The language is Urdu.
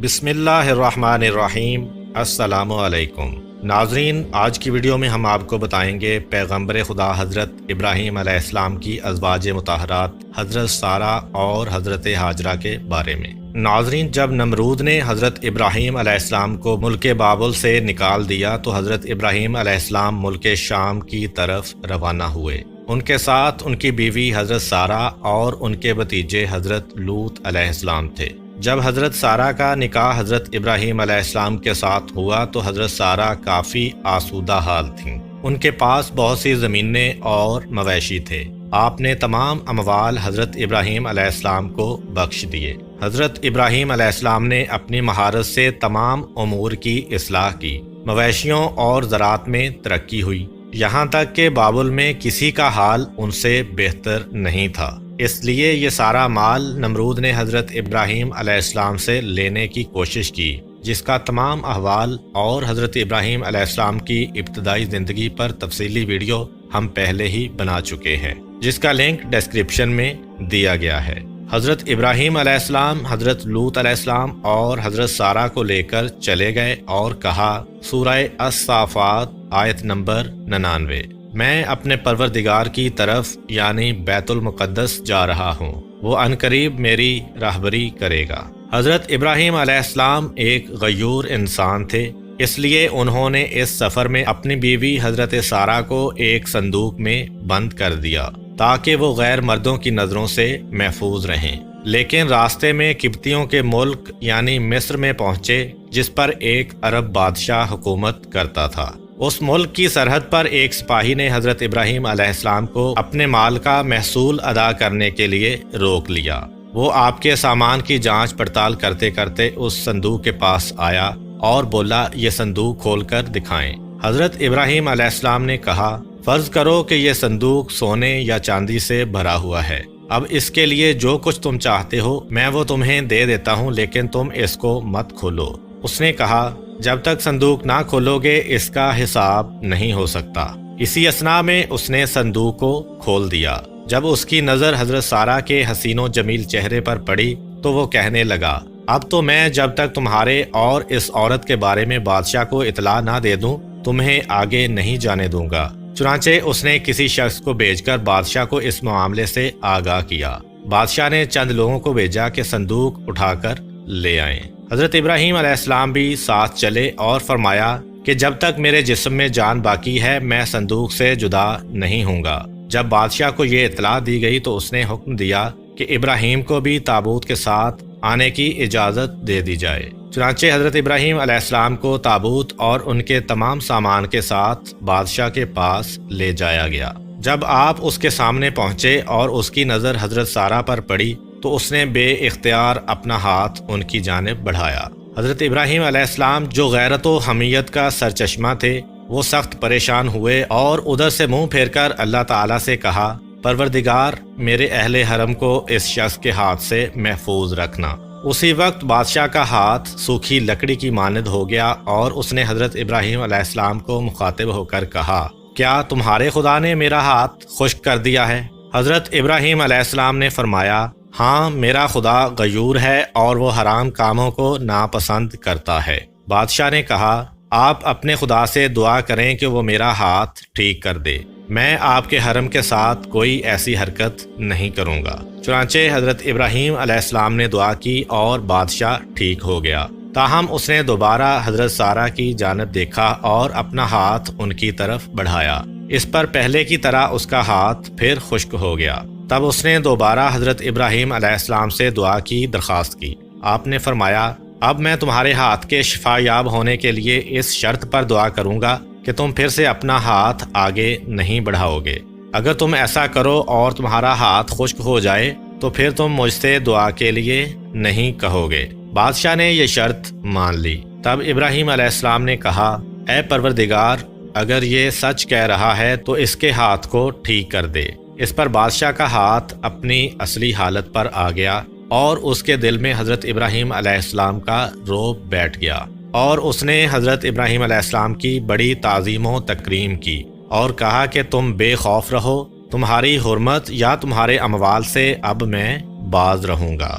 بسم اللہ الرحمن الرحیم۔ السلام علیکم ناظرین، آج کی ویڈیو میں ہم آپ کو بتائیں گے پیغمبر خدا حضرت ابراہیم علیہ السلام کی ازواج مطہرات حضرت سارہ اور حضرت ہاجرہ کے بارے میں۔ ناظرین، جب نمرود نے حضرت ابراہیم علیہ السلام کو ملک بابل سے نکال دیا تو حضرت ابراہیم علیہ السلام ملک شام کی طرف روانہ ہوئے۔ ان کے ساتھ ان کی بیوی حضرت سارہ اور ان کے بھتیجے حضرت لوط علیہ السلام تھے۔ جب حضرت سارہ کا نکاح حضرت ابراہیم علیہ السلام کے ساتھ ہوا تو حضرت سارہ کافی آسودہ حال تھیں۔ ان کے پاس بہت سی زمینیں اور مویشی تھے۔ آپ نے تمام اموال حضرت ابراہیم علیہ السلام کو بخش دیے۔ حضرت ابراہیم علیہ السلام نے اپنی مہارت سے تمام امور کی اصلاح کی۔ مویشیوں اور زراعت میں ترقی ہوئی، یہاں تک کہ بابل میں کسی کا حال ان سے بہتر نہیں تھا۔ اس لیے یہ سارا مال نمرود نے حضرت ابراہیم علیہ السلام سے لینے کی کوشش کی، جس کا تمام احوال اور حضرت ابراہیم علیہ السلام کی ابتدائی زندگی پر تفصیلی ویڈیو ہم پہلے ہی بنا چکے ہیں، جس کا لنک ڈسکرپشن میں دیا گیا ہے۔ حضرت ابراہیم علیہ السلام حضرت لوط علیہ السلام اور حضرت سارہ کو لے کر چلے گئے اور کہا، سورہ الصافات آیت نمبر 99، میں اپنے پروردگار کی طرف یعنی بیت المقدس جا رہا ہوں، وہ عنقریب میری راہبری کرے گا۔ حضرت ابراہیم علیہ السلام ایک غیور انسان تھے، اس لیے انہوں نے اس سفر میں اپنی بیوی حضرت سارہ کو ایک صندوق میں بند کر دیا تاکہ وہ غیر مردوں کی نظروں سے محفوظ رہیں۔ لیکن راستے میں قبطیوں کے ملک یعنی مصر میں پہنچے، جس پر ایک عرب بادشاہ حکومت کرتا تھا۔ اس ملک کی سرحد پر ایک سپاہی نے حضرت ابراہیم علیہ السلام کو اپنے مال کا محصول ادا کرنے کے لیے روک لیا۔ وہ آپ کے سامان کی جانچ پڑتال کرتے کرتے اس صندوق کے پاس آیا اور بولا، یہ صندوق کھول کر دکھائیں۔ حضرت ابراہیم علیہ السلام نے کہا، فرض کرو کہ یہ صندوق سونے یا چاندی سے بھرا ہوا ہے، اب اس کے لیے جو کچھ تم چاہتے ہو میں وہ تمہیں دے دیتا ہوں، لیکن تم اس کو مت کھولو۔ اس نے کہا، جب تک صندوق نہ کھولو گے اس کا حساب نہیں ہو سکتا۔ اسی اثنا میں اس نے صندوق کو کھول دیا۔ جب اس کی نظر حضرت سارہ کے حسین و جمیل چہرے پر پڑی تو وہ کہنے لگا، اب تو میں جب تک تمہارے اور اس عورت کے بارے میں بادشاہ کو اطلاع نہ دے دوں تمہیں آگے نہیں جانے دوں گا۔ چنانچہ اس نے کسی شخص کو بھیج کر بادشاہ کو اس معاملے سے آگاہ کیا۔ بادشاہ نے چند لوگوں کو بھیجا کہ صندوق اٹھا کر لے آئیں۔ حضرت ابراہیم علیہ السلام بھی ساتھ چلے اور فرمایا کہ جب تک میرے جسم میں جان باقی ہے میں صندوق سے جدا نہیں ہوں گا۔ جب بادشاہ کو یہ اطلاع دی گئی تو اس نے حکم دیا کہ ابراہیم کو بھی تابوت کے ساتھ آنے کی اجازت دے دی جائے۔ چنانچہ حضرت ابراہیم علیہ السلام کو تابوت اور ان کے تمام سامان کے ساتھ بادشاہ کے پاس لے جایا گیا۔ جب آپ اس کے سامنے پہنچے اور اس کی نظر حضرت سارہ پر پڑی تو اس نے بے اختیار اپنا ہاتھ ان کی جانب بڑھایا۔ حضرت ابراہیم علیہ السلام جو غیرت و حمیت کا سرچشمہ تھے وہ سخت پریشان ہوئے اور ادھر سے منہ پھیر کر اللہ تعالیٰ سے کہا، پروردگار میرے اہل حرم کو اس شخص کے ہاتھ سے محفوظ رکھنا۔ اسی وقت بادشاہ کا ہاتھ سوکھی لکڑی کی مانند ہو گیا اور اس نے حضرت ابراہیم علیہ السلام کو مخاطب ہو کر کہا، کیا تمہارے خدا نے میرا ہاتھ خشک کر دیا ہے؟ حضرت ابراہیم علیہ السلام نے فرمایا، ہاں میرا خدا غیور ہے اور وہ حرام کاموں کو ناپسند کرتا ہے۔ بادشاہ نے کہا، آپ اپنے خدا سے دعا کریں کہ وہ میرا ہاتھ ٹھیک کر دے، میں آپ کے حرم کے ساتھ کوئی ایسی حرکت نہیں کروں گا۔ چنانچہ حضرت ابراہیم علیہ السلام نے دعا کی اور بادشاہ ٹھیک ہو گیا۔ تاہم اس نے دوبارہ حضرت سارہ کی جانب دیکھا اور اپنا ہاتھ ان کی طرف بڑھایا۔ اس پر پہلے کی طرح اس کا ہاتھ پھر خشک ہو گیا۔ تب اس نے دوبارہ حضرت ابراہیم علیہ السلام سے دعا کی درخواست کی۔ آپ نے فرمایا، اب میں تمہارے ہاتھ کے شفا یاب ہونے کے لیے اس شرط پر دعا کروں گا کہ تم پھر سے اپنا ہاتھ آگے نہیں بڑھاؤ گے۔ اگر تم ایسا کرو اور تمہارا ہاتھ خشک ہو جائے تو پھر تم مجھ سے دعا کے لیے نہیں کہو گے۔ بادشاہ نے یہ شرط مان لی۔ تب ابراہیم علیہ السلام نے کہا، اے پروردگار اگر یہ سچ کہہ رہا ہے تو اس کے ہاتھ کو ٹھیک کر دے۔ اس پر بادشاہ کا ہاتھ اپنی اصلی حالت پر آ گیا اور اس کے دل میں حضرت ابراہیم علیہ السلام کا رعب بیٹھ گیا اور اس نے حضرت ابراہیم علیہ السلام کی بڑی تعظیم و تکریم کی اور کہا کہ تم بے خوف رہو، تمہاری حرمت یا تمہارے اموال سے اب میں باز رہوں گا۔